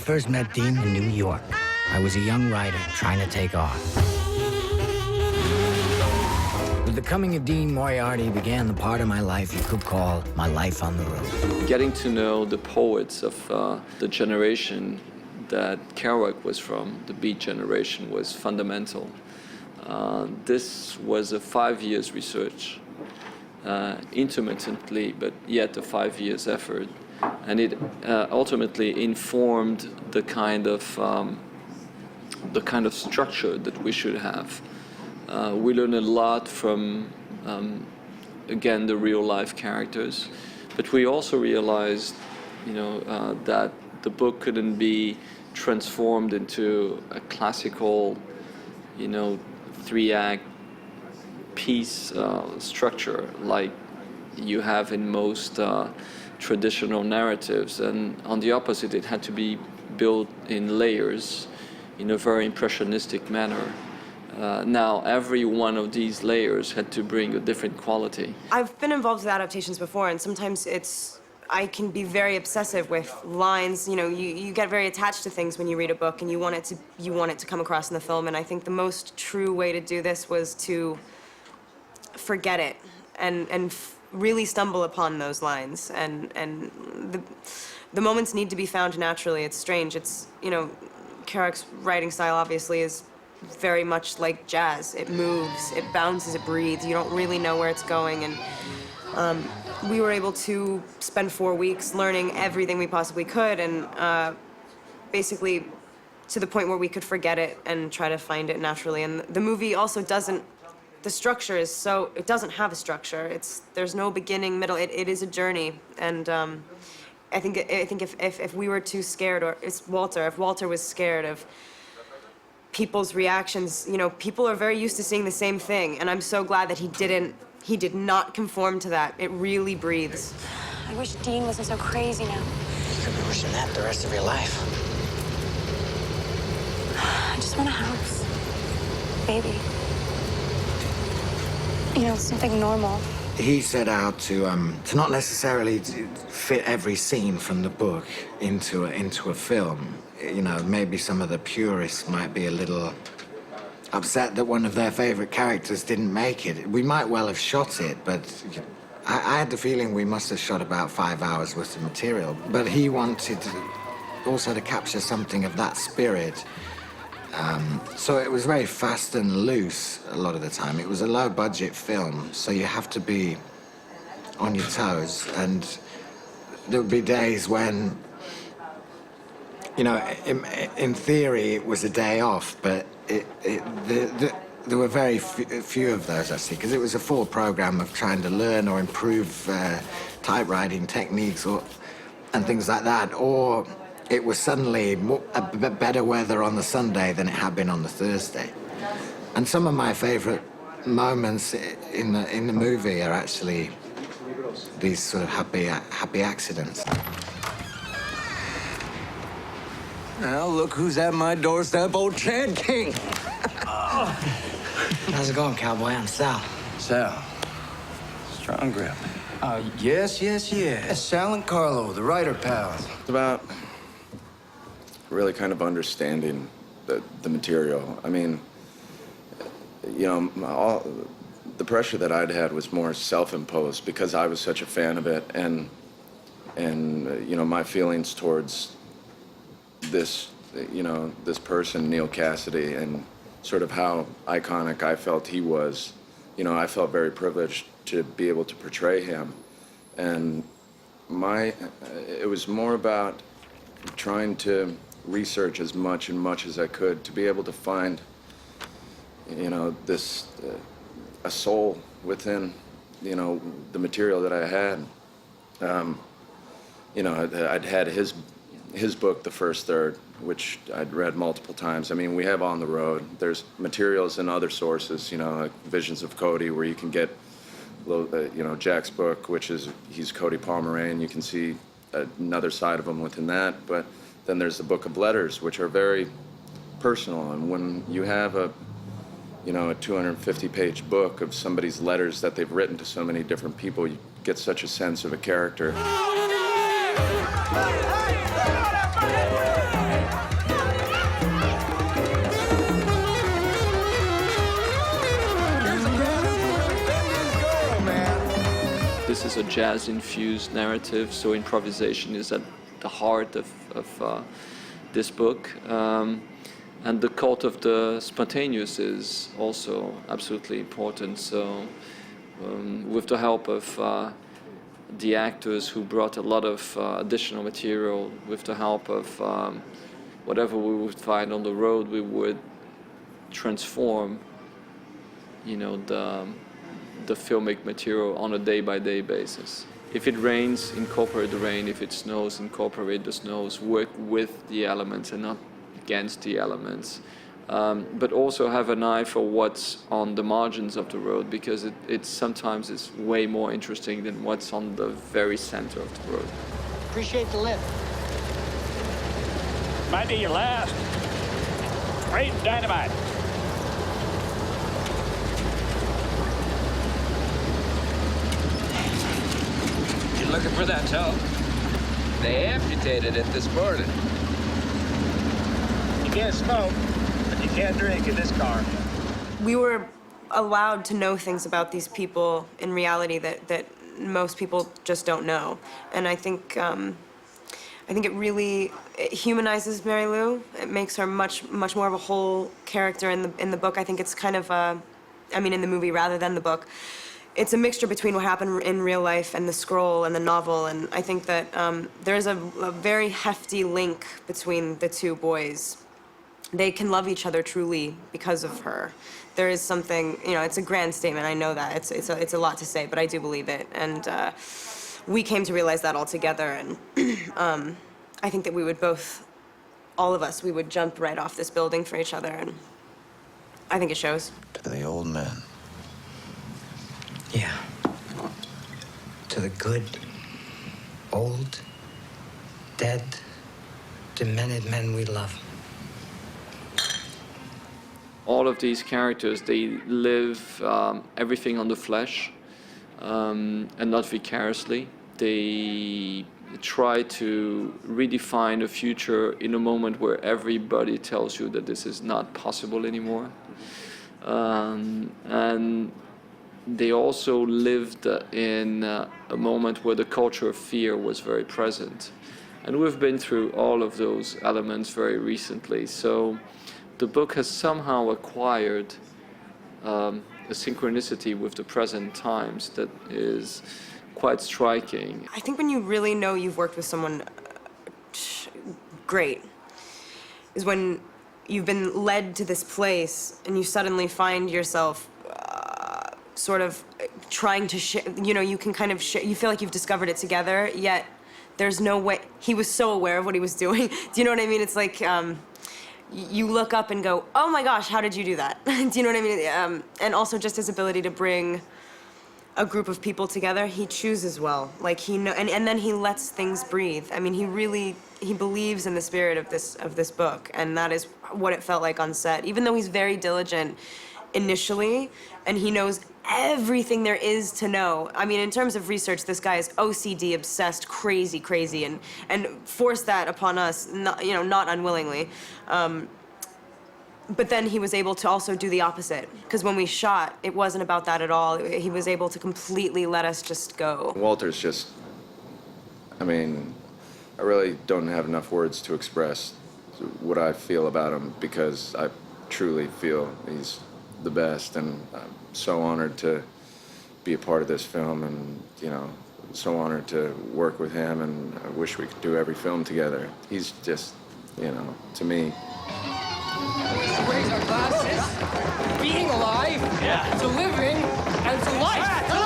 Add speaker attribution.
Speaker 1: first met Dean in New York. I was a young writer trying to take off. With the coming of Dean Moriarty began the part of my life you could call my life on the road.
Speaker 2: Getting to know the poets of the generation that Kerouac was from, the Beat generation, was fundamental. This was a 5 years research, intermittently, but yet a 5 years effort. And it ultimately informed the kind of structure that we should have. We learned a lot from, again, the real life characters, but we also realized, that the book couldn't be transformed into a classical, 3-act piece structure like you have in most traditional narratives. And on the opposite, it had to be built in layers in a very impressionistic manner. Now, every one of these layers had to bring a different quality.
Speaker 3: I've been involved with adaptations before, and sometimes I can be very obsessive with lines. You get very attached to things when you read a book, and you want it to come across in the film. And I think the most true way to do this was to forget it and really stumble upon those lines. And the moments need to be found naturally. It's strange. Kerouac's writing style obviously is very much like jazz. It moves, it bounces, it breathes. You don't really know where it's going. And we were able to spend 4 weeks learning everything we possibly could, and basically to the point where we could forget it and try to find it naturally. And the movie also doesn't, the structure is so, it doesn't have a structure. There's no beginning, middle, it is a journey. And I think if we were too scared, or if Walter was scared of people's reactions, people are very used to seeing the same thing, and I'm so glad that he did not conform to that. It really breathes.
Speaker 4: I wish Dean wasn't so crazy now.
Speaker 1: You could be wishing that the rest of your life.
Speaker 4: I just want a house. Baby. Something normal.
Speaker 1: He set out to not necessarily fit every scene from the book into a film. Maybe some of the purists might be a little upset that one of their favorite characters didn't make it. We might well have shot it, but I had the feeling we must have shot about 5 hours worth of material. But he wanted also to capture something of that spirit. So it was very fast and loose a lot of the time. It was a low-budget film, so you have to be on your toes. And there would be days when, in theory, it was a day off, but there were very few of those, actually, because it was a full program of trying to learn or improve typewriting techniques and things like that, or it was suddenly better weather on the Sunday than it had been on the Thursday. And some of my favorite moments in the movie are actually these sort of happy accidents.
Speaker 5: Well, look who's at my doorstep, old Chad King.
Speaker 1: How's it going, cowboy? I'm Sal.
Speaker 5: Sal. Strong grip. Yes. Sal and Carlo, the writer pals.
Speaker 6: It's about really kind of understanding the material. I mean, the pressure that I'd had was more self-imposed because I was such a fan of it, and my feelings towards this person, Neil Cassidy, and sort of how iconic I felt he was. I felt very privileged to be able to portray him, and it was more about trying to research as much as I could to be able to find, this a soul within, the material that I had. I'd had his book, The First Third, which I'd read multiple times. I mean, we have On the Road. There's materials in other sources, like Visions of Cody, where you can get, Jack's book, he's Cody Pomeranian. You can see another side of him within that. But then there's the Book of Letters, which are very personal. And when you have a 250-page book of somebody's letters that they've written to so many different people, you get such a sense of a character.
Speaker 2: this is a jazz-infused narrative, so improvisation is at the heart of this book. And the cult of the spontaneous is also absolutely important. So with the help of the actors who brought a lot of additional material, with the help of whatever we would find on the road, we would transform, you know, the filmic material on a day-by-day basis. If it rains, incorporate the rain. If it snows, incorporate the snows. Work with the elements and not against the elements. But also have an eye for what's on the margins of the road, because it's sometimes it's way more interesting than what's on the very center of the road.
Speaker 7: Appreciate the lift.
Speaker 8: Might be your last. Great dynamite.
Speaker 9: You looking for that toe? They amputated it this morning.
Speaker 8: You can't smoke, but you can't drink in this car.
Speaker 3: We were allowed to know things about these people in reality that most people just don't know. And I think it really humanizes Mary Lou. It makes her much more of a whole character in the book. I think it's kind of in the movie rather than the book. It's a mixture between what happened in real life and the scroll and the novel, and I think that there's a very hefty link between the two boys. They can love each other truly because of her. There is something, you know, it's a grand statement, I know that. It's a lot to say, but I do believe it. And we came to realize that all together, and I think that we would both, all of us, we would jump right off this building for each other, and I think it shows.
Speaker 5: To the old man.
Speaker 7: Yeah. To the good, old, dead, demented men we love.
Speaker 2: All of these characters, they live everything on the flesh and not vicariously. They try to redefine the future in a moment where everybody tells you that this is not possible anymore. And they also lived in a moment where the culture of fear was very present. And we've been through all of those elements very recently. So the book has somehow acquired a synchronicity with the present times that is quite striking.
Speaker 3: I think when you really know you've worked with someone great is when you've been led to this place and you suddenly find yourself sort of trying to you can kind of you feel like you've discovered it together, yet there's no way. He was so aware of what he was doing. Do you know what I mean? It's like you look up and go, oh my gosh, how did you do that? Do you know what I mean? And also just his ability to bring a group of people together. He chooses well. Like and then he lets things breathe. I mean, he believes in the spirit of this book, and that is what it felt like on set. Even though he's very diligent initially, and he knows everything there is to know. I mean, in terms of research, this guy is OCD obsessed, crazy, and forced that upon us, not unwillingly. But then he was able to also do the opposite, because when we shot, it wasn't about that at all. He was able to completely let us just go.
Speaker 6: Walter's just, I mean, I really don't have enough words to express what I feel about him, because I truly feel he's the best, and I'm so honored to be a part of this film, and so honored to work with him, and I wish we could do every film together. He's just, to me.
Speaker 7: Raise our glasses. Being alive. Yeah. To living and to life.